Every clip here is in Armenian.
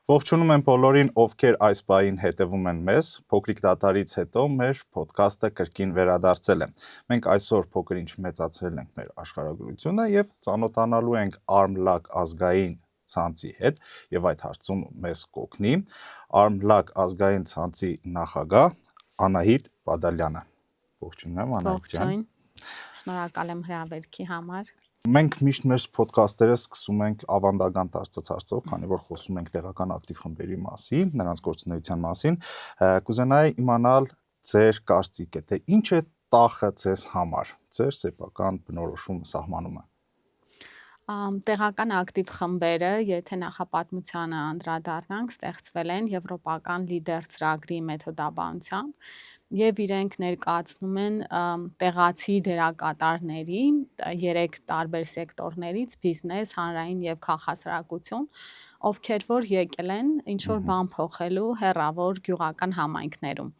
Ողջունում եմ բոլորին, ովքեր այս պահին հետևում են մեզ, փոքրիկ դատարից հետո մեր ոդքասթը կրկին վերադարձել է։ Մենք այսօր փոքր ինչ մեծացրել ենք մեր աշխարհագրությունը եւ ծանոթանալու ենք ARM-LAG ազգային ցանցի հետ եւ այդ հարցում մեզ կօգնի ARM-LAG ազգային ցանցի նախագահ Անահիտ Բադալյանը։ Ողջունում Անահիտ ջան։ Ողջույն։ Շնորհակալ եմ հրավերքի համար։ Մենք միշտ մեր ոդքասթերը սկսում ենք ավանդական հարցերով, քանի որ խոսում ենք տեղական ակտիվ խմբերի մասին, նրանց գործունեության մասին, կուզենայի իմանալ ձեր կարծիքը, թե ինչ է տախը ձեզ համար, ձեր սեփական բնորոշումը, սահմանումը։ Տեղական ակտիվ խմբերը, եթե նախապատմությանը անդրադառնանք, ստեղծվել են եվրոպական լիդեր ծրագրի մեթոդաբանությամբ եւ իրենք ներկայացնում են տեղացի դերակատարների 3 տարբեր սեկտորներից՝ բիզնես, հանրային եւ քաղաքասարակություն, ովքեր որ եկել են ինչ որ բան փոխելու հեռավոր գյուղական համայնքներում։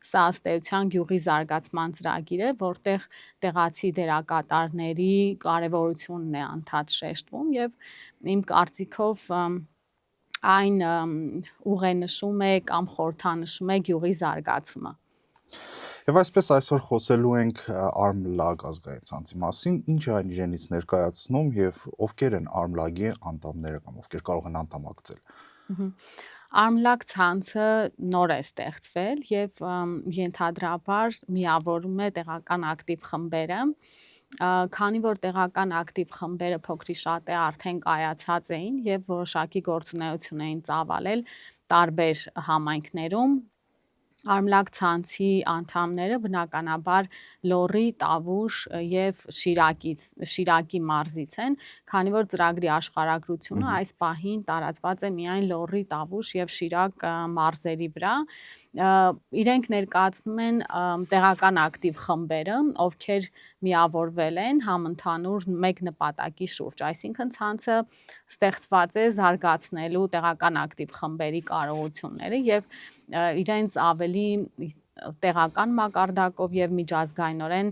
Սա ըստ էության գյուղի զարգացման ծրագիր է, որտեղ տեղացի դերակատարների կարևորությունն է անդադ շեշտվում եւ իմ կարծիքով այն ուղենշում է կամ խորհրդանշում է գյուղի զարգացումը։ Եվ այսպես այսօր խոսելու ենք ARM-LAG ազգային ցանցի մասին, ինչ է այն իրենից ներկայացնում եւ ովքեր են ARM-LAG-ի անդամները կամ ովքեր կարող են անդամակցել։ ARM-LAG ցանցը նոր է ստեղծվել եւ ենթադրաբար միավորում է տեղական ակտիվ խմբերը, քանի որ տեղական ակտիվ խմբերը փոքրի շատ է արդեն կայացած էին եւ որոշակի գործունեություն էին ծավալել տարբեր համայնքներում։ ARM-LAG ցանցի անդամները բնականաբար Լոռի, Տավուշ եւ Շիրակի մարզից են, քանի որ ծրագրի աշխարհագրությունը այս պահին տարածված է միայն Լոռի, Տավուշ եւ Շիրակ մարզերի վրա։ Իրենք ներկայացնում են տեղական ակտիվ խմբերը, ովքեր միավորվել են համընդհանուր մեկ նպատակի շուրջ, այսինքն ցանցը ստեղծված է զարգացնելու տեղական ակտիվ խմբերի կարողությունները եւ իրենց ավելի տեղական մակարդակով եւ միջազգայինորեն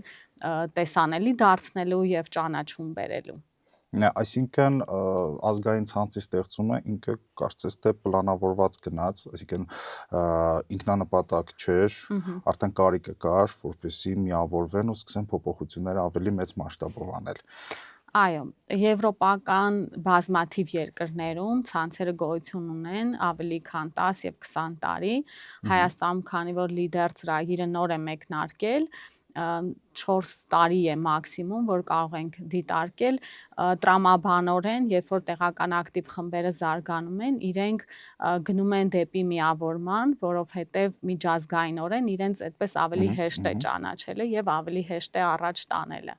տեսանելի դարձնելու եւ ճանաչում բերելու։ Այսինքն ազգային ցանցի ստեղծումը ինքը կարծես թե պլանավորված գնաց, այսինքն ինքնանպատակ չէր, արդեն կարիքը կար, որպեսզի միավորվեն ու սկսեն փոփոխությունները ավելի մեծ մասշտաբով անել։ Այո, եվրոպական բազմաթիվ երկրներում ցանցերը գոյություն ունեն ավելի քան 10 եւ 20 տարի։ Հայաստանում, քանի որ լիդեր ծրագիրը նոր է մեկնարկել, 4 տարի է մաքսիմում, որ կարող ենք դիտարկել, տրամաբանորեն, երբ որ տեղական ակտիվ խմբերը զարգանում են, իրենք գնում են դեպի միավորման, որովհետև միջազգայինորեն իրենց այդպես ավելի հեշտ է ճանաչելը եւ ավելի հեշտ է առաջ տանելը։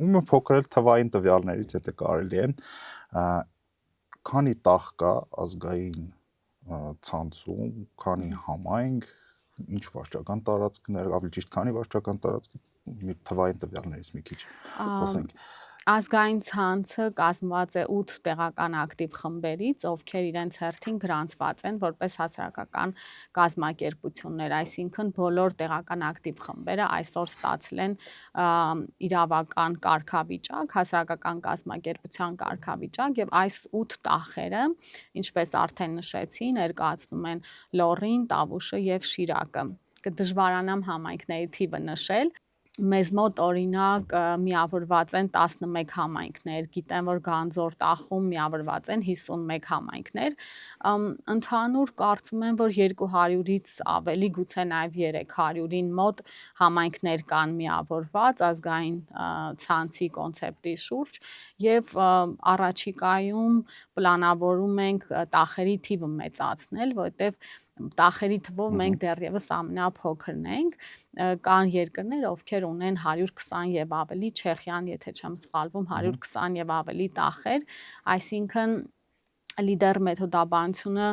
Ումը փոքր թվային տվյալներից եթե կարելի է, քանի տաղ կա ազգային ցանցում, քանի համայնք, ինչ վարչական տարածքներ, ավելի ճիշտ քանի վարչական տարածք, մի թվային տվյալներից մի քիչ խոսենք։ Ազգային ցանցը կազմված է 8 տեղական ակտիվ խմբերից, ովքեր իրենց հերթին գրանցված են որպես հասարակական կազմակերպություններ, այսինքն բոլոր տեղական ակտիվ խմբերը այսօր ստացել են իրավական կարգավիճակ, հասարակական կազմակերպության կարգավիճակ եւ այս 8 տաղերը, ինչպես արդեն նշեցի, ներկայացնում են Լոռին, Տավուշը եւ Շիրակը։ Կդժվարանամ համայնքների թիվը նշել։ Մեզ մոտ օրինակ միավորված են 11 համայնքներ, գիտեմ որ Գանձոր տախում միավորված են 51 համայնքներ, ընդհանուր կարծում եմ որ 200-ից ավելի, գուցե նաև 300-ին մոտ համայնքներ կան միավորված ազգային ցանցի կոնցեպտի շուրջ եւ առաջիկայում պլանավորում ենք տախերի թիվը մեծացնել, որտեվ տախերի թվով մենք դեռևս ամենափոքրն ենք, կան երկրներ, ովքեր ունեն 120 եւ ավելի, Չեխիան, եթե չեմ սխալվում, 120 եւ ավելի տախեր, այսինքն լիդեր մեթոդաբանությունը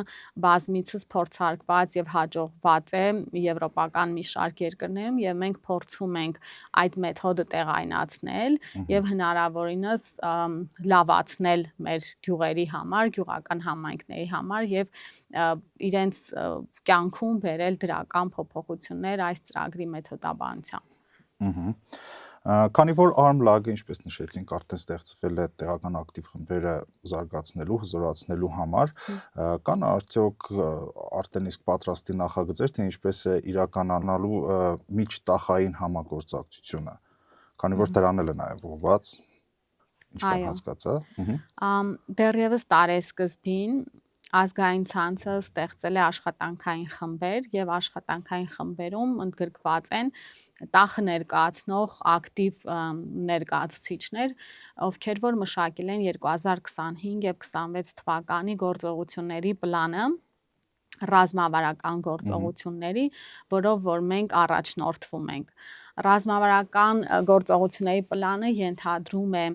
բազմիցս փորձարկված եւ հաջողված է եվրոպական մի շարք երկրներում եւ մենք փորձում ենք այդ մեթոդը տեղայնացնել եւ հնարավորինս լավացնել մեր գյուղերի համար, գյուղական համայնքների համար եւ իրենց կյանքում բերել դրական փոփոխություններ այս ծրագրի մեթոդաբանությամբ։ Քանի որ ARM-lag-ը, ինչպես նշեցինք, արդեն ստեղծվել է տեղական ակտիվ խմբերը զարգացնելու, հզորացնելու համար, կան արդյոք արդեն իսկ պատրաստի նախագծեր, թե ինչպես է իրականանալու միջտախային համագործակցությունը, քանի որ դրան էլ է նաև ուղղված, ինչքան հասկացա։ Դեռևս տարեսկզբին ազգային ցանցը ստեղծել է աշխատանքային խմբեր եւ աշխատանքային խմբերում ընդգրկված են տախը ներկայացնող ակտիվ ներկայացուցիչներ, ովքեր որ մշակել են 2025 եւ 26 թվականի գործողությունների պլանը ռազմավարական գործողությունների, որով որ մենք առաջնորդվում ենք։ Ռազմավարական գործողությունների պլանը ենթադրում է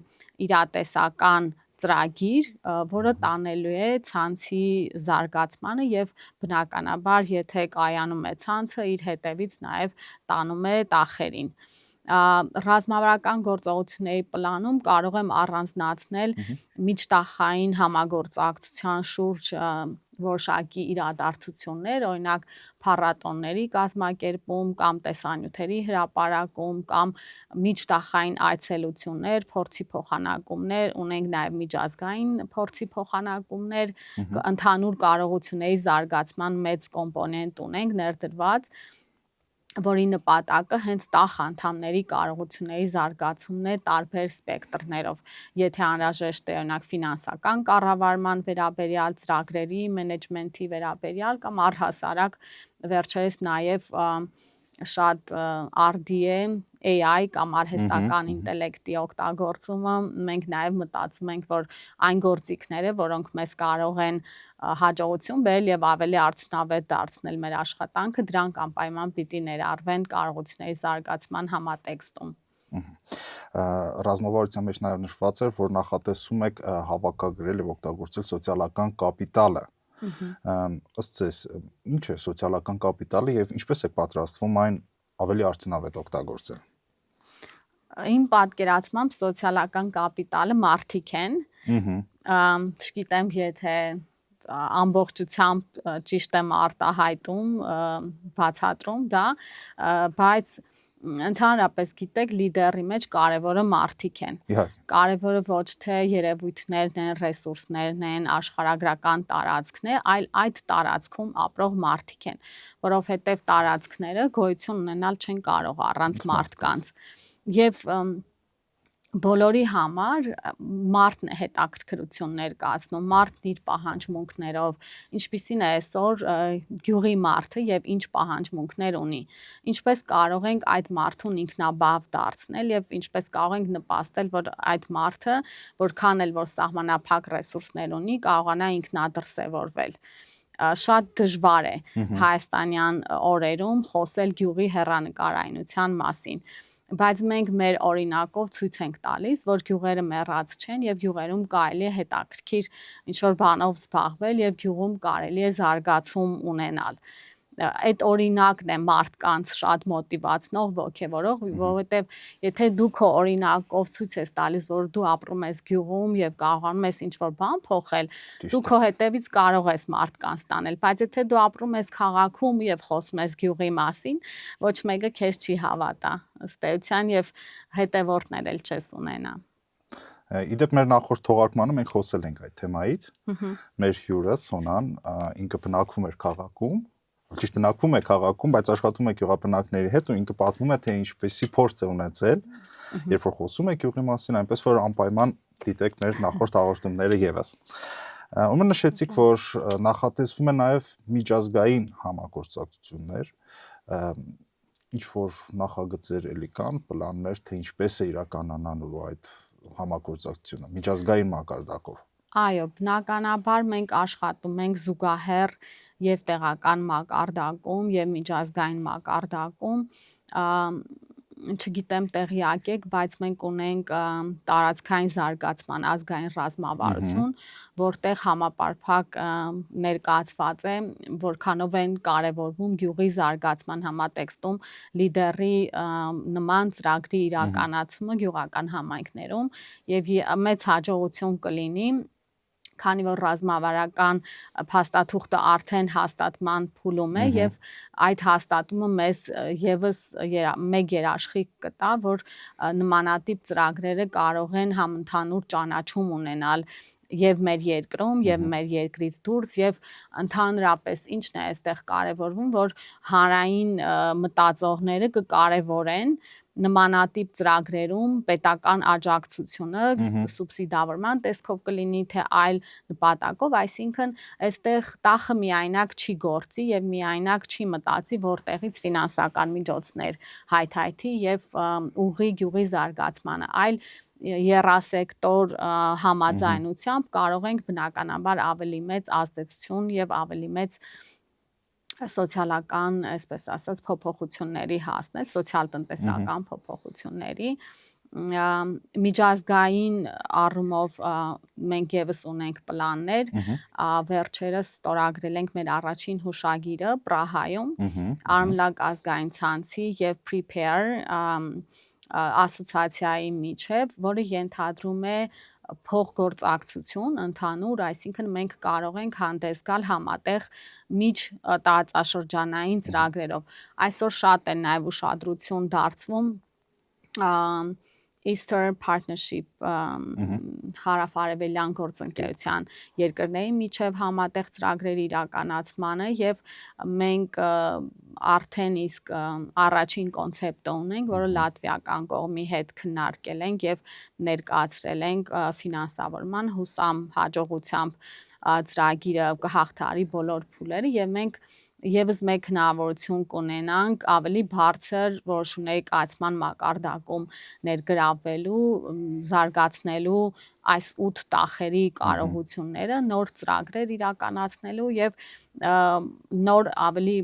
իրատեսական ծրագիր, որը տանելու է ցանցի զարգացմանը եւ բնականաբար, եթե կայանում է ցանցը, իր հետևից նաեւ տանում է տախերին։ Ռազմավարական գործողությունների պլանում կարող եմ առանձնացնել միջտախային համագործակցության շուրջ որոշակի իրադարձություններ, օրինակ փառատոնների կազմակերպում կամ տեսանյութերի հրապարակում կամ միջտախային այցելություններ, փորձի փոխանակումներ, ունենք նաև միջազգային փորձի փոխանակումներ, ընդհանուր կարողությունների զարգացման մեծ կոմպոնենտ ունենք ներդրված, որի նպատակը հենց տախ անդամների կարողությունների զարգացումն է տարբեր սպեկտրներով։ Եթե անհրաժեշտ է օրինակ ֆինանսական կառավարման վերաբերյալ, ծրագրերի մենեջմենթի վերաբերյալ կամ առհասարակ վերջերս նաև շատ RDA, AI կամ արհեստական ինտելեկտի օգտագործումը, մենք նաև մտածում ենք, որ այն գործիքները, որոնք մեզ կարող են հաջողություն բերել եւ ավելի արդյունավետ դարձնել մեր աշխատանքը, դրանք անպայման պիտի ներառվեն կարողությունների զարգացման համատեքստում։ Ռազմավարության մեջ նաև նշված էր, որ նախատեսում եք հավաքագրել եւ օգտագործել սոցիալական կապիտալը։ Ըստ ձեզ, ինչ է սոցիալական կապիտալը եւ ինչպես է պատրաստվում այն ավելի արդյունավետ օգտագործել։ Իմ պատկերացմամբ սոցիալական կապիտալը մարդիկ են։ Չգիտեմ, եթե ամբողջությամբ ճիշտ եմ արտահայտում, բացատրում դա, բայց ընդհանրապես գիտեք, լիդերի մեջ կարևորը մարդիկ են։ Կարևորը ոչ թե երևույթներն են, ռեսուրսներն են, աշխարհագրական տարածքն է, այլ այդ տարածքում ապրող մարդիկ են, որովհետև տարածքները գոյություն ունենալ չեն կարող առանց մարդկանց։ Եվ բոլորի համար մարդն է հետաքրքրություն ներկայացնում, մարդն իր պահանջմունքներով, ինչպիսին է այսօր գյուղի մարդը եւ ինչ պահանջմունքներ ունի, ինչպես կարող ենք այդ մարդուն ինքնաբավ դարձնել եւ ինչպես կարող ենք նպաստել, որ այդ մարդը, որքան էլ որ սահմանափակ ռեսուրսներ ունի, կարողանա ինքնադրսևորվել։ Շատ դժվար է հայաստանյան օրերում խոսել գյուղի հեռանկարայնության մասին, բայց մենք մեր օրինակով ցույց ենք տալիս, որ գյուղերը մեռած չեն եւ գյուղերում կարելի է հետաքրքիր ինչ-որ բանով զբաղվել եւ գյուղում կարելի է զարգացում ունենալ։ Այդ օրինակն է մարդկանց շատ մոտիվացնող, ոգևորող, որովհետև եթե դու քո օրինակով ցույց ես տալիս, որ դու ապրում ես գյուղում եւ կարողանում ես ինչ-որ բան փոխել, դու քո հետևից կարող ես մարդկանց տանել, բայց եթե դու ապրում ես քաղաքում եւ խոսում ես գյուղի մասին, ոչ մեկը քեզ չի հավատա, ըստ էության եւ հետևորդներ էլ չես ունենա։ Իդեպ մեր նախորդ թողարկմանը մենք խոսել ենք այդ թեմայից։ Մեր հյուրը Սոնան ինքը բնակվում էր քաղաքում, ճիշտ բնակվում է քաղաքում, բայց աշխատում է գյուղաբնակների հետ ու ինքը պատմում է, թե ինչպեսի փորձ է ունեցել, երբ որ խոսում է գյուղի մասին, այնպես որ անպայման դիտեք մեր նախորդ հաղորդումները եւս։ Ուրեմն նշեցիք, որ նախատեսվում է նաև միջազգային համագործակցություններ, ինչ որ նախագծեր էլի կան, պլաններ, թե ինչպես է իրականանալու այդ համագործակցությունը միջազգային մակարդակով։ Այո, բնականաբար մենք աշխատում ենք զուգահեռ եւ տեղական մակարդակում եւ միջազգային մակարդակում, չգիտեմ տեղյակ եք, բայց մենք ունենք տարածքային զարգացման ազգային ռազմավարություն, որտեղ համապարփակ ներկայացված է, որքանով են կարևորվում գյուղի զարգացման համատեքստում լիդերի նման ծրագրի իրականացումը գյուղական համայնքներում եւ մեծ հաջողություն կլինի, քանի որ ռազմավարական փաստաթուղթը արդեն հաստատման փուլում է եւ այդ հաստատումը մեզ եւս մեկ երաշխիք կտա, որ նմանատիպ ծրագրերը կարող են համընդհանուր ճանաչում ունենալ եւ մեր երկրում եւ մեր երկրից դուրս եւ ընդհանրապես ինչն է այստեղ կարեւորվում, որ հանրային մտածողները կկարևորեն նմանատիպ ծրագրերում պետական աջակցությունը սուբսիդավորման տեսքով կլինի թե այլ նպատակով, այսինքն այստեղ տախը միայնակ չի գործի եւ միայնակ չի մտածի որտեղից ֆինանսական միջոցներ հայթայթի եւ ուղի գյուղի զարգացմանը, այլ երասեկտոր համաձայնությամբ կարող ենք բնականաբար ավելի մեծ ազդեցություն եւ ավելի մեծ սոցիալական, այսպես ասած, փոփոխությունների հասնել, սոցիալ-տնտեսական փոփոխությունների միջազգային առումով մենք եւս ունենք պլաններ, վերջերս ստորագրել ենք մեր առաջին հուշագիրը Պրահայում, Արմլակ ազգային ցանցի եւ Prepare ասոցիացիայի միջև, որը ենթադրում է փոխգործակցություն ընդհանուր, այսինքն մենք կարող ենք հանդես գալ համատեղ միջ տարածաշրջանային ծրագրերով։ Այսօր շատ են նաև ուշադրություն դարձվում Eastern Partnership հարավ-արևելյան գործընկերության երկրների միջև համատեղ ծրագրերի իրականացմանը եւ մենք արդեն իսկ առաջին կոնցեպտը ունենք, որը լատվիական կողմի հետ քննարկել ենք եւ ներկայացրել ենք ֆինանսավորման հուսամ հաջողությամբ ծրագիրը կհաղթարի բոլոր փուլերը եւ մենք եւս մեկ հնարավորություն կունենանք ավելի բարձր որոշումների կայացման մակարդակում ներգրավվելու, զարգացնելու այս 8 տախերի կարողությունները, նոր ծրագրեր իրականացնելու եւ նոր ավելի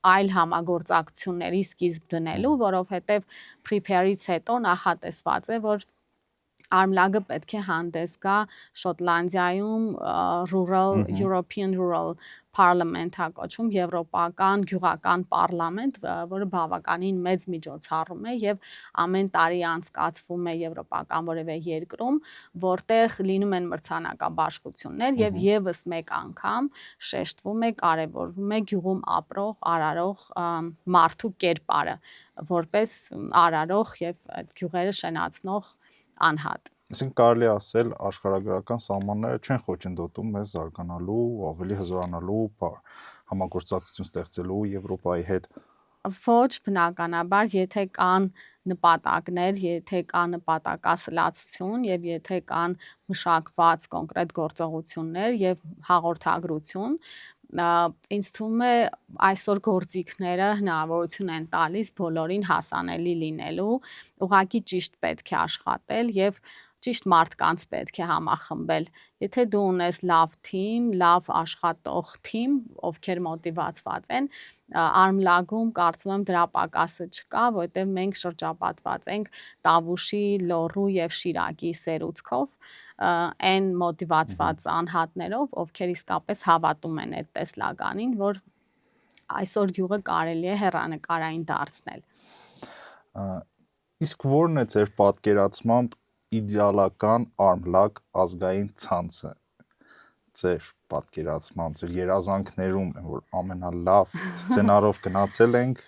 այլ համագործակցությունների սկիզբ դնելու, որովհետեւ Prepare-ից հետո նախատեսված է, որ Արմլագը պետք է հանդես գա Շոտլանդիայում European Rural Parliament հակոչում եվրոպական գյուղական պարլամենտ, որը բավականին մեծ միջոցառում է եւ ամեն տարի անցկացվում է եվրոպական որևէ երկրում, որտեղ լինում են մրցանակաբաշխություններ եւ եւս մեկ անգամ շեշտվում է, կարեւորվում է գյուղում ապրող, արարող մարդու կերպարը, որպես արարող եւ այդ գյուղերը շենացնող անհատ։ Այսինքն կարելի ասել աշխարհագրական սահմանները չեն խոչընդոտում մեզ զարգանալու, ավելի հզորանալու, համագործակցություն ստեղծելու Եվրոպայի հետ։ Ոչ, բնականաբար, եթե կան նպատակներ, եթե կա նպատակասլացություն եւ եթե կան մշակված կոնկրետ գործողություններ եւ հաղորդագրություն, ինձ թվում է այսօր գործիքները հնարավորություն են տալիս բոլորին հասանելի լինելու, ուղղակի ճիշտ պետք է աշխատել եւ ճիշտ մարդկանց պետք է համախմբել։ Եթե դու ունես լավ թիմ, լավ աշխատող թիմ, ովքեր մոտիվացված են, Արմլագում կարծում եմ դրա պակասը չկա, որովհետև մենք շրջապատված ենք Տավուշի, Լոռու եւ Շիրակի սերուցքով, այն մոտիվացված անհատներով, ովքեր իսկապես հավատում են այդ տեսլականին, որ այսօր գյուղը կարելի է հեռանկարային դարձնել։ Իսկ ո՞րն է ձեր պատկերացմամբ իդեալական Արմլակ ազգային ցանցը ձեր պատկերացմամբ, ձեր երազանքներում, որ ամենալավ սցենարով գնացել ենք։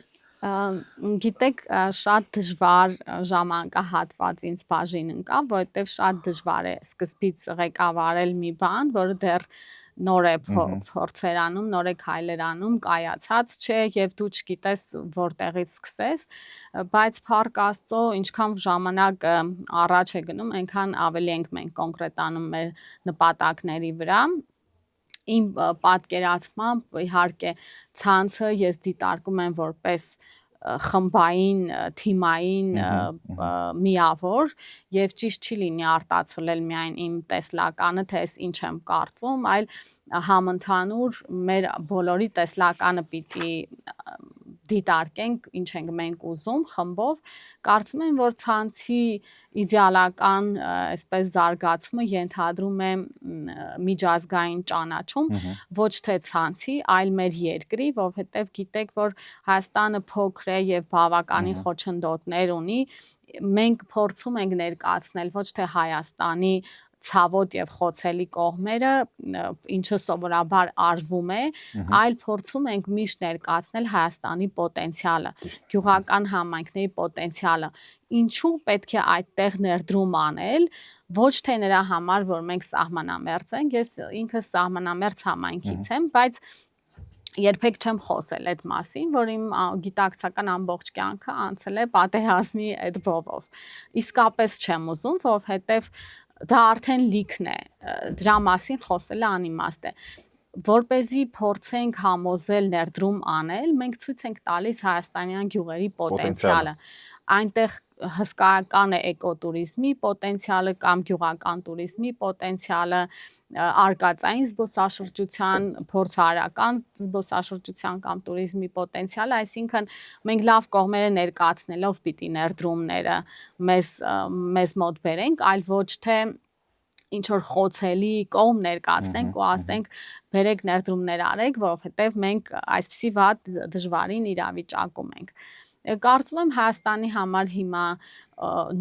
Գիտեք, շատ դժվար ժամանակահատված ինձ բաժին ընկավ, որովհետև շատ դժվար է սկզբից ղեկավարել մի բան, որը դեռ նոր է փորձեր անում, նոր է քայլեր անում, կայացած չէ եւ դու չգիտես որտեղից սկսես, բայց փառք Աստծո, ինչքան ժամանակ առաջ է գնում, այնքան ավելի ենք մենք կոնկրետանում մեր նպատակների վրա։ Իմ պատկերացմամբ իհարկե ցանցը ես դիտարկում եմ որպես խմբային, թիմային միավոր եւ ճիշտ չի լինի արտացոլել միայն իմ տեսլականը, թե ես ինչ եմ կարծում, այլ համընդհանուր մեր բոլորի տեսլականը պիտի դիտարկենք, ինչ ենք մենք ուզում խմբով, կարծում եմ, որ ցանցի իդեալական, այսպես զարգացումը ենթադրում է միջազգային ճանաչում, ոչ թե ցանցի, այլ մեր երկրի, որովհետև գիտեք, որ Հայաստանը փոքր է եւ բավականին խոչընդոտներ ունի, մենք փորձում ենք ներկայացնել ոչ թե Հայաստանի ցավոտ եւ խոցելի կողմերը, ինչը սովորաբար արվում է, այլ փորձում ենք միշտ ներկայացնել Հայաստանի պոտենցիալը, գյուղական համայնքների պոտենցիալը։ Ինչու պետք է այդտեղ ներդրում անել, ոչ թե նրա համար, որ մենք սահմանամերձ ենք, ես ինքս սահմանամերձ համայնքից եմ, բայց երբեք չեմ խոսել այդ մասին, որ իմ գիտակցական ամբողջ կյանքը անցել է պատերազմի այդ բովով։ Իսկապես չեմ ուզում, որովհետև դա արդեն լիքն է, դրա մասին խոսելը անիմաստ է։ Որպեսզի փորձենք համոզել ներդրում անել, մենք ցույց ենք տալիս հայաստանյան գյուղերի պոտենցիալը։ Այնտեղ հսկայական է էկոտուրիզմի պոտենցիալը կամ գյուղական տուրիզմի պոտենցիալը, արկածային զբոսաշրջության, փորձարարական զբոսաշրջության կամ տուրիզմի պոտենցիալը, այսինքն մենք լավ կողմերը ներկայացնելով պիտի ներդրումները մեզ մոտ բերենք, այլ ոչ թե ինչ որ խոցելի կողմ ներկայացնենք ու ասենք բերեք ներդրումներ արեք, որովհետև մենք այսպիսի վատ դժվարին իրավիճակում ենք։ Կարծում եմ Հայաստանի համար հիմա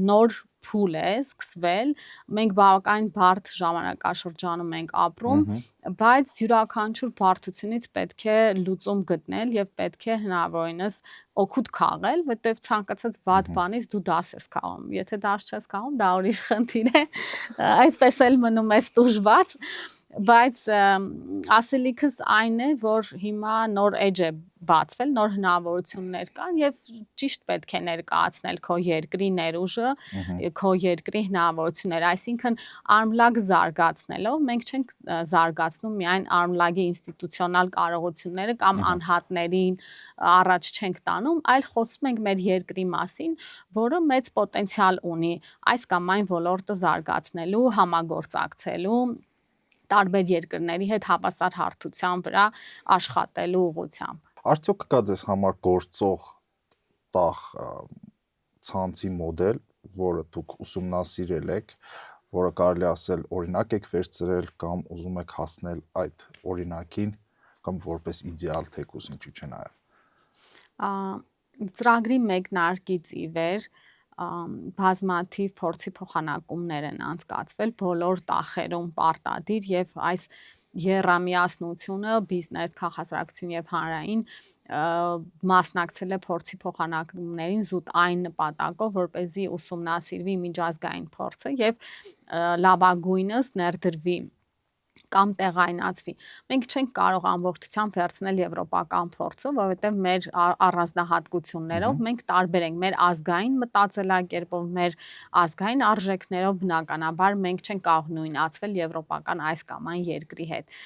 նոր փուլ է սկսվել, մենք բավական բարդ ժամանակաշրջանում ենք ապրում, բայց յուրաքանչյուր բարդությունից պետք է լուծում գտնել եւ պետք է հնարավորինս օգուտ քաղել, որտեղ ցանկացած վատ բանից դու դաս ես քաղում։ Եթե դաս չես քաղում, դա ուրիշ խնդիր է, այդպես էլ մնում ես տուժված, բայց ասելիքս այն է, որ հիմա նոր էջ է բացվել, նոր հնարավորություններ կան եւ ճիշտ պետք է ներկայացնել քո երկրի ներուժը, քո երկրի հնարավորությունները, այսինքն արմլակ զարգացնելով մենք չենք զարգացնում միայն արմլագի ինստիտուցիոնալ կարողությունները կամ անհատներին առաջ չենք տանում, այլ խոսում ենք մեր երկրի մասին, որը մեծ պոտենցիալ ունի այս կամ այն ոլորտը զարգացնելու, համագործակցելու, տարբեր երկրների հետ հավասար հարթության վրա աշխատելու ուղղությամբ։ Արդյոք կա ձեզ համար գործող տաղ ցանցի մոդել, որը դուք ուսումնասիրել եք, որը կարելի ասել օրինակ եք վերցրել կամ ուզում եք հասնել այդ օրինակին կամ որպես իդեալ թեկուզ ինչու՞ չէ նաև։ Ծրագրի մեկնարկից ի վեր բազմաթիվ փորձի փոխանակումներ են անցկացվել բոլոր տաղերում պարտադիր եւ այս եռամիասնությունը բիզնես, քաղաքացիություն եւ հանրային մասնակցել է փորձի փոխանակումներին զուտ այն նպատակով, որպեսզի ուսումնասիրվի միջազգային փորձը եւ լավագույնս ներդրվի կամ տեղայնացվի։ Մենք չենք կարող ամբողջությամբ վերցնել եվրոպական փորձը, որովհետև մեր առանձնահատկություններով մենք տարբեր ենք, մեր ազգային մտածելակերպով, մեր ազգային արժեքներով բնականաբար մենք չենք կարող նույնացվել եվրոպական այս կամ այն երկրի հետ։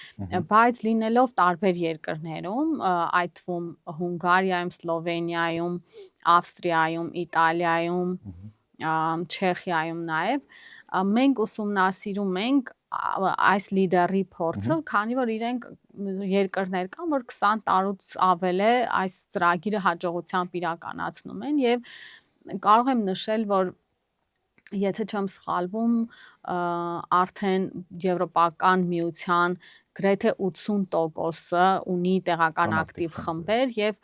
Բայց լինելով տարբեր երկրներում, այդ թվում Հունգարիայում, Սլովենիայում, Ավստրիայում, Իտալիայում, Չեխիայում նաև մենք ուսումնասիրում ենք այս լիդերի փորձը, քանի որ իրենք երկրներ կան, որ 20 տարուց ավել է այս ծրագիրը հաջողությամբ իրականացնում են եւ կարող եմ նշել, որ եթե չեմ սխալվում, արդեն Եվրոպական միության գրեթե 80%-ը ունի տեղական ակտիվ խմբեր եւ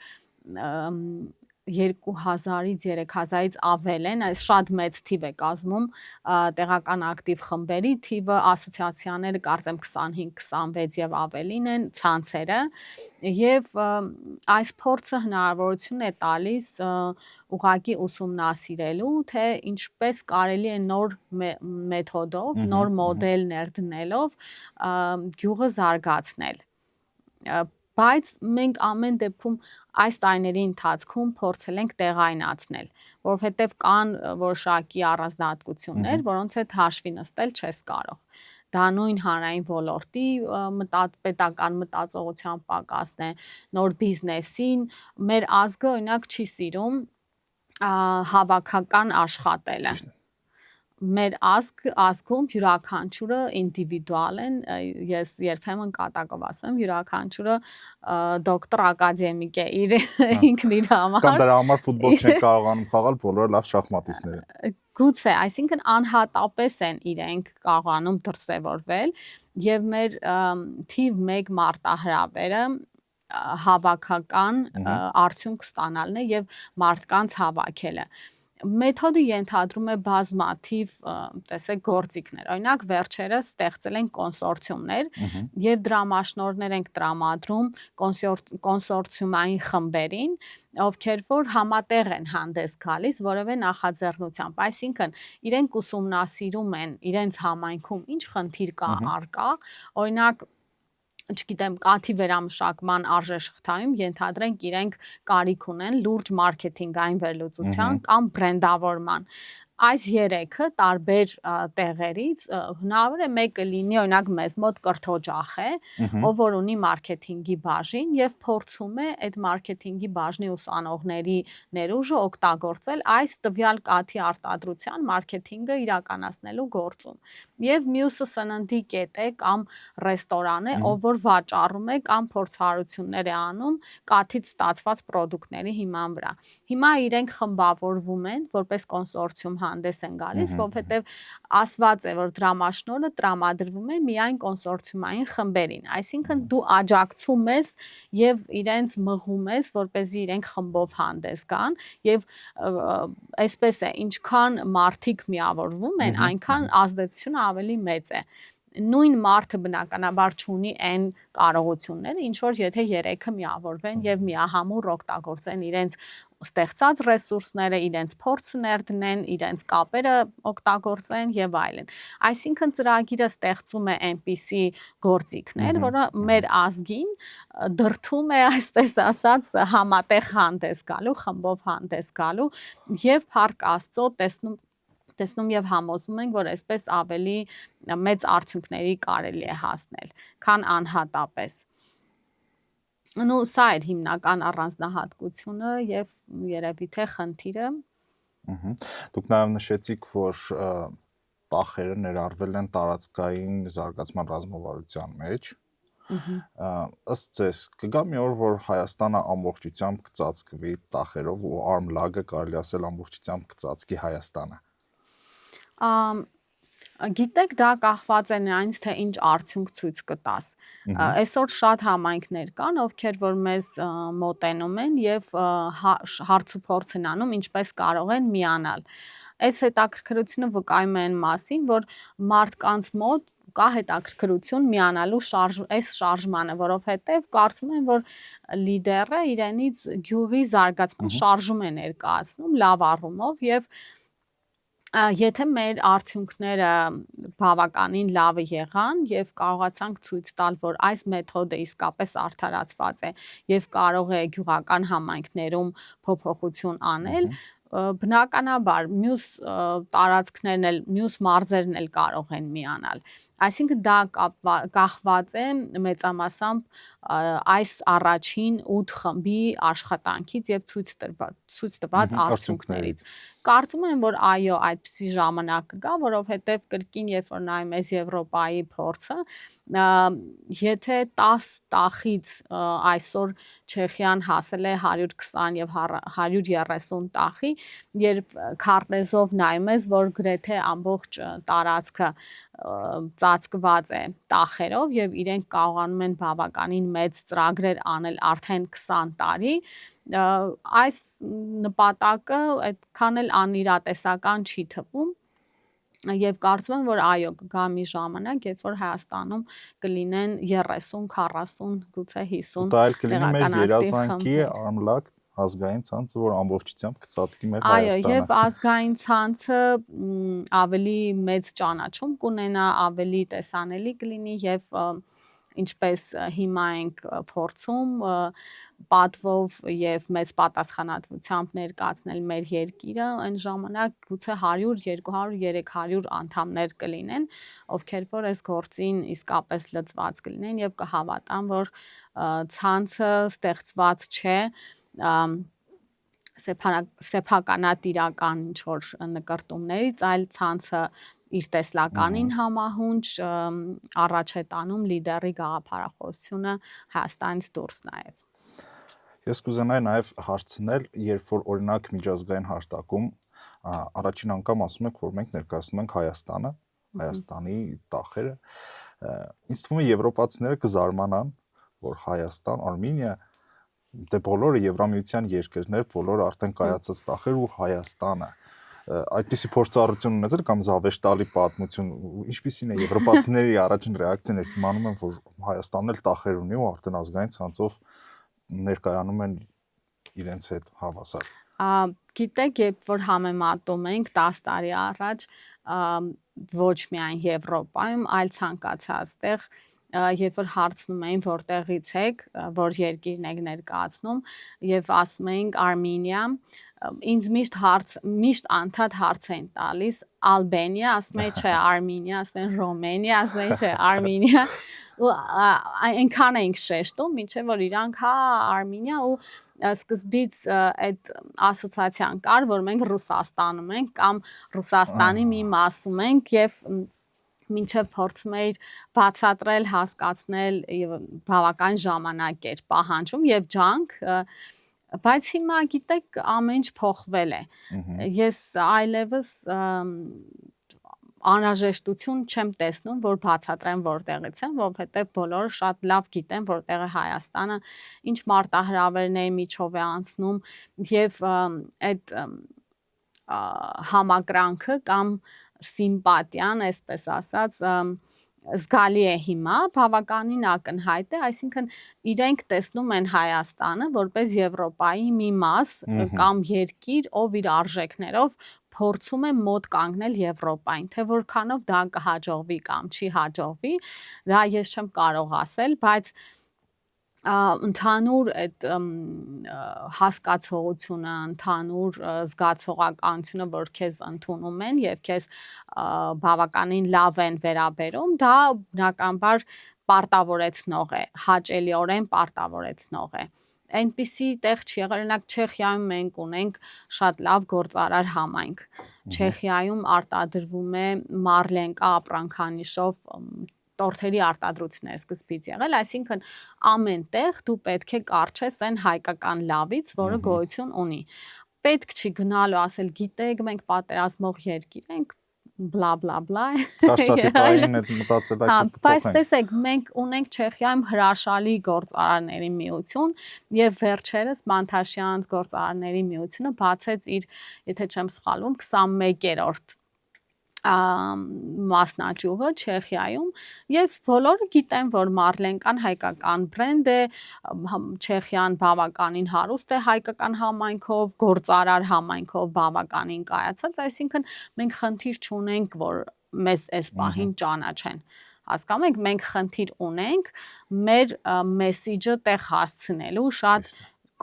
2000-ից 3000-ից ավել են, այս շատ մեծ թիվ է կազմում տեղական ակտիվ խմբերի թիվը, ասոցիացիաները կարծեմ 25-26 եւ ավելին են ցանցերը եւ այս փորձը հնարավորություն է տալիս ուղղակի ուսումնասիրելու, թե ինչպես կարելի է նոր մեթոդով, նոր մոդելներ դնելով գյուղը զարգացնել։ Բայց մենք ամեն դեպքում այս տարիների ընթացքում փորձել ենք տեղայնացնել, որովհետև կան որոշակի առանձնահատկություններ, որոնց հետ հաշվի նստել չես կարող։ Դա նույն հանրային ոլորտի պետական մտածողության պակասն է, նոր բիզնեսին, մեր ազգը օրինակ չի սիրում հավաքական աշխատելը։ Մեր ազգում յուրաքանչյուրը ինդիվիդուալ են, ես երբեմն կատակով ասեմ, յուրաքանչյուրը դոկտոր ակադեմիկ է ինքն իր համար։ Կամ դրա համար ֆուտբոլ չեն կարողանում խաղալ, բոլորը լավ շախմատիստներ են։ Գուցե, այսինքն անհատապես են իրենք կարողանում դրսևորվել եւ մեր թիվ 1 մարտահրավերը հավաքական արդյունք ստանալն է եւ մարդկանց հավաքելը։ մեթոդը ենթադրում է բազմաթիվ տեսեք գործիքներ։ Օրինակ վերջերս ստեղծել են կոնսորցիումներ եւ դրամաշնորհներ ենք տրամադրում կոնսորցիումային խմբերին, ովքեր որ համատեղ են հանդես գալիս որևէ նախաձեռնությամբ, այսինքն իրենք ուսումնասիրում են իրենց համայնքում ինչ խնդիր կա առկա, օրինակ չգիտեմ, կաթի վերամշակման արժեշղթայում ենթադրենք իրենք կարիք ունեն լուրջ մարքեթինգային վերլուծության կամ բրենդավորման։ Այս երեքը տարբեր տեղերից հնարավոր է մեկը լինի օրինակ մեզ մոտ կրթօջախ է, ով որ ունի մարքեթինգի բաժին եւ փորձում է այդ մարքեթինգի բաժնի ուսանողների ներուժը օգտագործել այս տվյալ կաթի արտադրության մարքեթինգը իրականացնելու գործում։ Եվ մյուսը սննդի կետ է կամ ռեստորան է, ով որ վաճառում է կամ փորձառություններ է անում կաթից ստացված պրոդուկտների հիման վրա։ Հիմա իրենք խմբավորվում են որպես կոնսորցիում հանդես են գալիս, որովհետև ասված է, որ դրամաշնորհը տրամադրվում է միայն կոնսորցիումային խմբերին, այսինքն դու աջակցում ես եւ իրենց մղում ես, որպեսզի իրենք խմբով հանդես գան եւ այսպես է, ինչքան մարդիկ միավորվում են, այնքան ազդեցությունը ավելի մեծ է։ Նույն մարդը բնականաբար չունի այն կարողությունները, ինչ որ եթե երեքը միավորվեն եւ միահամուռ օգտագործեն իրենց ստեղծած ռեսուրսները, իրենց փորձը ներդնեն, իրենց կապերը օգտագործեն եւ այլն։ Այսինքն ծրագիրը ստեղծում է այնպիսի գործիքներ, որը մեր ազգին դրթում է, այսպես ասած, համատեղ հանդես գալու, խմբով հանդես գալու եւ փառք Աստծո տեսնում եւ համոզում ենք, որ այսպես ավելի մեծ արդյունքների կարելի է հասնել, քան անհատապես։ Նու սա էր հիմնական առանձնահատկությունը եւ երևի թե խնդիրը։ Դուք նաեւ նշեցիք, որ տախերը ներառվել են տարածքային զարգացման ռազմավարության մեջ։ Ըստ ձեզ կգա մի օր, որ Հայաստանը ամբողջությամբ կծածկվի տախերով ու արմլագը կարելի ասել ամբողջությամբ կծածկի Հայաստանը։ Գիտեք, դա կախված է նրանից, թե ինչ արդյունք ցույց կտաս։ Այսօր շատ համայնքներ կան, ովքեր որ մեզ մոտենում են եւ հարց ու փորձ են անում, ինչպես կարող են միանալ։ Այս հետաքրքրությունը վկայում է այն մասին, որ մարդկանց մոտ կա հետաքրքրություն միանալու այս շարժմանը, որովհետեւ կարծում են, որ լիդերը իրենից գյուղի զարգացման շարժում է ներկայացնում լավ առումով եւ եթե մեր արդյունքները բավականին լավը եղան եւ կարողացանք ցույց տալ, որ այս մեթոդը իսկապես արդարացված է եւ կարող է գյուղական համայնքներում փոփոխություն անել, բնականաբար մյուս տարածքներն էլ, մյուս մարզերն էլ կարող են միանալ։ Այսինքն դա կախված է մեծամասամբ այս առաջին 8 խմբի աշխատանքից եւ ցույց տված արդյունքներից։ Կարծում եմ, որ այո, այդպիսի ժամանակ կգա, որովհետև կրկին երբ որ նայում ես Եվրոպայի փորձը, եթե 10 տախից այսօր Չեխիան հասել է 120 եւ 130 տախի, երբ քարտեզով նայում ես, որ գրեթե ամբողջ տարածքը ծածկված է տախերով եւ իրենք կարողանում են բավականին մեծ ծրագրեր անել արդեն 20 տարի, այս նպատակը այդքան էլ անիրատեսական չի թվում եւ կարծում եմ, որ այո, կգա մի ժամանակ, երբ որ Հայաստանում կլինեն 30, 40, գուցե 50 դա էլ կլինի մեր երազանքի արմլակ ազգային ցանցը, որ ամբողջությամբ կծածկի մեր Հայաստանը։ Այո, եւ ազգային ցանցը ավելի մեծ ճանաչում կունենա, ավելի տեսանելի կլինի եւ ինչպես հիմա ենք փորձում պատվով եւ մեծ պատասխանատվությամբ ներկայացնել մեր երկիրը, այն ժամանակ գուցե 100, 200, 300 անդամներ կլինեն, ովքեր որ այս գործին իսկապես լծված կլինեն եւ կհավատան, որ ցանցը ստեղծված չէ սեփականատիրական ինչ-որ նկարտումներից, այլ ցանցը իր տեսլականին համահունչ առաջ է տանում լիդերի գաղափարախոսությունը Հայաստանից դուրս նաև։ Ես կուզենայի նաև հարցնել, երբ որ օրինակ միջազգային հարթակում առաջին անգամ ասում եք, որ մենք ներկայացնում ենք Հայաստանը, Հայաստանի տախերը, ինձ թվում է եվրոպացիները կզարմանան, որ Հայաստան, Արմենիա, դե բոլորը Եվրամիության երկրներ, բոլորը արդեն կայացած տախեր ու Հայաստանը այդպիսի փորձառություն ունեցել կամ զավեշտալի պատմություն, ինչպիսին է եվրոպացիների առաջին ռեակցիան, երբ իմանում են, որ Հայաստանն էլ տախեր ունի ու արդեն ազգային ցանցով ներկայանում են իրենց հետ հավասար։ Գիտեք, երբ որ համեմատում ենք 10 տարի առաջ ոչ միայն Եվրոպայում, այլ ցանկացած տեղ, երբ որ հարցնում էին որտեղից եք, որ երկիրն եք ներկայացնում եւ ասում էինք Արմենիա, ինձ միշտ անդադ հարց են տալիս Ալբանիա, ասում էի չէ Արմենիա, ասում են Ռոմենիա, ասում էի չէ Արմենիա ու այնքան էինք շեշտում, մինչեւ որ իրանք հա Արմենիա ու սկզբից այդ ասոցիացիան կար, որ մենք Ռուսաստանում ենք կամ Ռուսաստանի մի մասում ենք եւ մինչև փորձում էիր բացատրել, հասկացնել եւ բավական ժամանակ էր պահանջում եւ ջանք, բայց հիմա գիտեք ամեն ինչ փոխվել է։ Ես այլևս անհրաժեշտություն չեմ տեսնում, որ բացատրեմ որտեղից եմ, որովհետեւ բոլորը շատ լավ գիտեն, որտեղ է Հայաստանը, ինչ մարտահրավերների միջով է անցնում եւ այդ համակրանքը կամ սիմպատիան, այսպես ասած, զգալի է հիմա, բավականին ակնհայտ է, այսինքն իրենք տեսնում են Հայաստանը որպես Եվրոպայի մի մաս կամ երկիր, ով իր արժեքներով փորձում է մոտ կանգնել Եվրոպային, թե որքանով դա կհաջողվի կամ չի հաջողվի, դա ես չեմ կարող ասել, բայց ընդհանուր այդ հասկացողությունը, ընդհանուր զգացողականությունը, որ քեզ ընդունում են եւ քեզ բավականին լավ են վերաբերում, դա բնականաբար պարտավորեցնող է, հաճելիորեն պարտավորեցնող է։ Այնպիսի տեղ չի եղել, օրինակ Չեխիայում մենք ունենք շատ լավ գործարար համայնք։ Չեխիայում արտադրվում է Մարլենկա ապրանքանիշով տորթերի արտադրություն է սկզբից եղել, այսինքն ամեն տեղ դու պետք է կարճես այն հայկական լավից, որը գոյություն ունի։ Պետք չի գնալու ասել, գիտեք, մենք պատերազմող երկիր ենք, բլա բլա բլա։ Կարծրատիպային այդ մտածելակերպը փոխենք։ Բայց տեսեք, մենք ունենք Չեխիայում հրաշալի գործարարների միություն եւ վերջերս Մանթաշյանց գործարարների միությունը բացեց իր, եթե չեմ սխալվում, 21-րդ մասնաճյուղը Չեխիայում եւ բոլորը գիտեն, որ Մարլենկան հայկական բրենդ է, Չեխիան բավականին հարուստ է հայկական համայնքով, գործարար համայնքով բավականին կայացած, այսինքն մենք խնդիր չունենք, որ մեզ այս պահին ճանաչեն։ Հասկանում եք, մենք խնդիր ունենք մեր մեսիջը տեղ հասցնելու շատ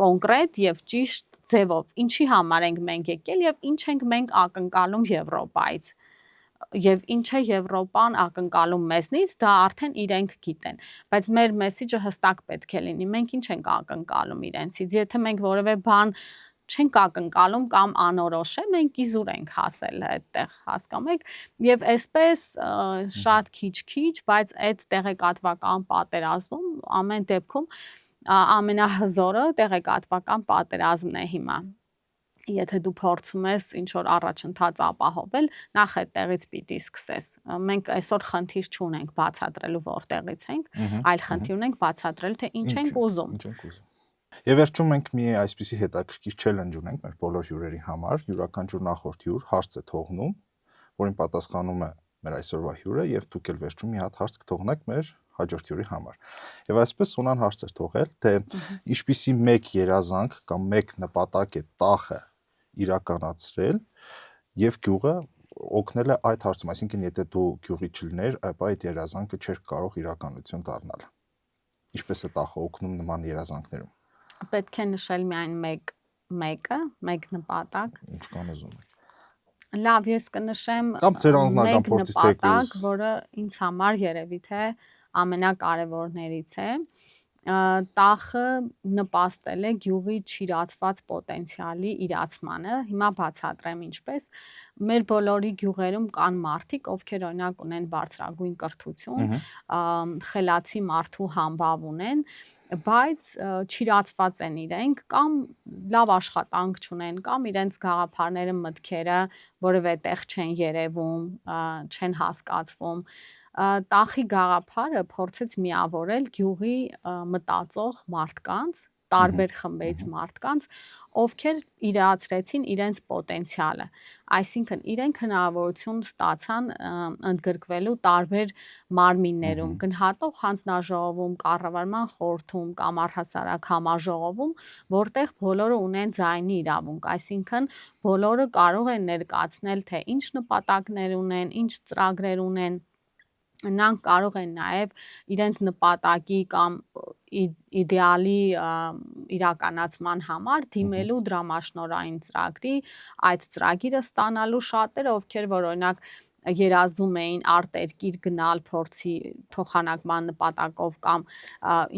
կոնկրետ եւ ճիշտ ձևով, ինչի համար ենք մենք եկել եւ ինչ ենք մենք ակնկալում Եվրոպայից։ Եվ ինչ է Եվրոպան ակնկալում մեզնից, դա արդեն իրենք գիտեն, բայց մեր մեսիջը հստակ պետք է լինի, մենք ինչ ենք ակնկալում իրենցից, եթե մենք որևէ բան չենք ակնկալում կամ անորոշ է, մենք իզուր ենք հասել այդտեղ, հասկանում եք, եւ այսպես շատ քիչ, բայց այդ տեղեկատվական պատերազմում ամեն դեպքում ամենահզորը տեղեկատվական պատերազմն է հիմա։ Եթե դու փորձում ես ինչ-որ առաջընթաց ապահովել, նախ այդտեղից պիտի սկսես։ Մենք այսօր խնդիր չունենք բացատրելու որտեղից ենք, այլ խնդիր ունենք բացատրել, թե ինչ ենք ուզում։ Եվ վերջում մենք մի այսպիսի հետաքրքիր challenge ունենք մեր բոլոր հյուրերի համար, յուրաքանչյուր նախորդ հյուր հարց է թողնում, որին պատասխանում է մեր այսօրվա հյուրը, եւ դուք էլ վերջում մի հատ հարց կթողնեք մեր հաջորդ հյուրի համար։ Եվ այսպես Սոնան հարց էր թողել, թե ինչպիսի մեկ երազանք կամ մեկ նպատակ է տախը իրականացրել եւ գյուղը օգնել է այդ հարցում, այսինքն եթե դու գյուղի չլիներ, ապա այդ երազանքը չէր կարող իրականություն դառնալ։ Ինչպես է տախը օգնում նման երազանքներում։ Պետք է նշել միայն մեկ նպատակ։ Ինչ կան ուզում եք։ Լավ, ես կնշեմ կամ ձեր անձնական փորձից թեկուզ, որը ինձ համար երևի թե ամենակարևորներից է։ Տախը նպաստել է գյուղի չիրացված պոտենցիալի իրացմանը, հիմա բացատրեմ ինչպես։ Մեր բոլորի գյուղերում կան մարդիկ, ովքեր օրինակ ունեն բարձրագույն կրթություն, խելացի մարդու համբավ ունեն, բայց չիրացված են իրենք կամ լավ աշխատանք չունեն, կամ իրենց գաղափարները, մտքերը որևէ տեղ չեն երևում, չեն հասկացվում։ Տախի գաղափարը փորձեց միավորել գյուղի մտածող մարդկանց տարբեր խմբերից մարդկանց, ովքեր իրացրեցին իրենց պոտենցիալը, այսինքն իրենք հնարավորություն ստացան ընդգրկվելու տարբեր մարմիններում, գնահատող հանձնաժողովում, կառավարման խորհրդում կամ առհասարակ համաժողովում, որտեղ բոլորը ունեն ձայնի իրավունք, այսինքն բոլորը կարող են ներկայացնել, թե ինչ նպատակներ ունեն, ինչ ծրագրեր ունեն, նրանք կարող են նաև իրենց նպատակի կամ իդեալի իրականացման համար դիմելու դրամաշնորհային ծրագրի, այդ ծրագիրը ստանալու շատերը, ովքեր որ օրինակ երազում էին արտերկիր գնալ փորձի փոխանակման նպատակով կամ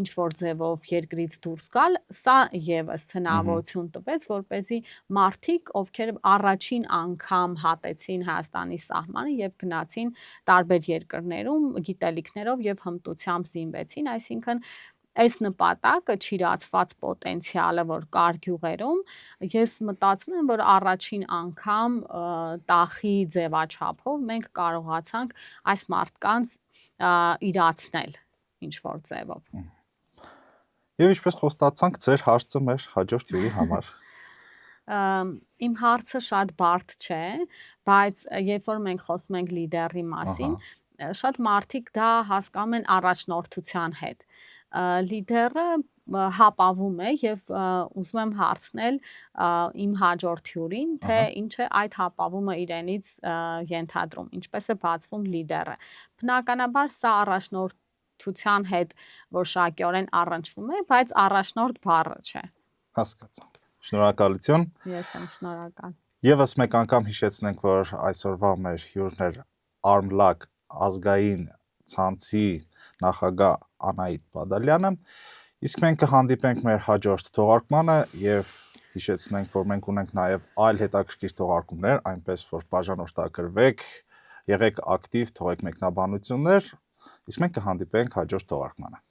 ինչ որ ձևով երկրից դուրս գալ, սա եւս հնարավորություն տվեց, որպեսզի մարդիկ, ովքեր առաջին անգամ հատեցին Հայաստանի սահմանը եւ գնացին տարբեր երկրներում գիտելիքներով եւ հմտությամբ զինվեցին, այսինքն այս նպատակը չիրացված պոտենցիալը, որ կար գյուղերում, ես մտածում եմ, որ առաջին անգամ տախի ձևաչափով մենք կարողացանք այս մարդկանց իրացնել ինչ որ ձևով։ Եվ ինչպես խոստացանք, ձեր հարցը մեր հաջորդ հյուրի համար։ Իմ հարցը շատ բարդ չէ, բայց երբ որ մենք խոսում ենք լիդերի մասին, շատ մարդիկ դա հասկանում են առաջնորդության հետ։ Լիդերը հապավում է եւ ուզում եմ հարցնել իմ հաջորդ հյուրին, թե ինչ է այդ հապավումը իրենից ենթադրում, ինչպես է բացվում լիդերը։ Բնականաբար սա առաջնորդության հետ որոշակիորեն առնչվում է, բայց առաջնորդ բառը չէ։ Հասկացանք։ Շնորհակալություն։ Ես եմ շնորհակալ։ Եվս մեկ անգամ հիշեցնենք, որ այսօրվա մեր հյուրն էր Արմլակ ազգային ցանցի նախագահ Անահիտ Բադալյանը, իսկ մենք կհանդիպենք մեր հաջորդ թողարկմանը եւ հիշեցնենք, որ մենք ունենք նաեւ այլ հետաքրքիր թողարկումներ, այնպես որ բաժանորդագրվեք, եղեք ակտիվ, թողեք մեկնաբանություններ, իսկ մենք կհանդիպենք հաջորդ թողարկմանը։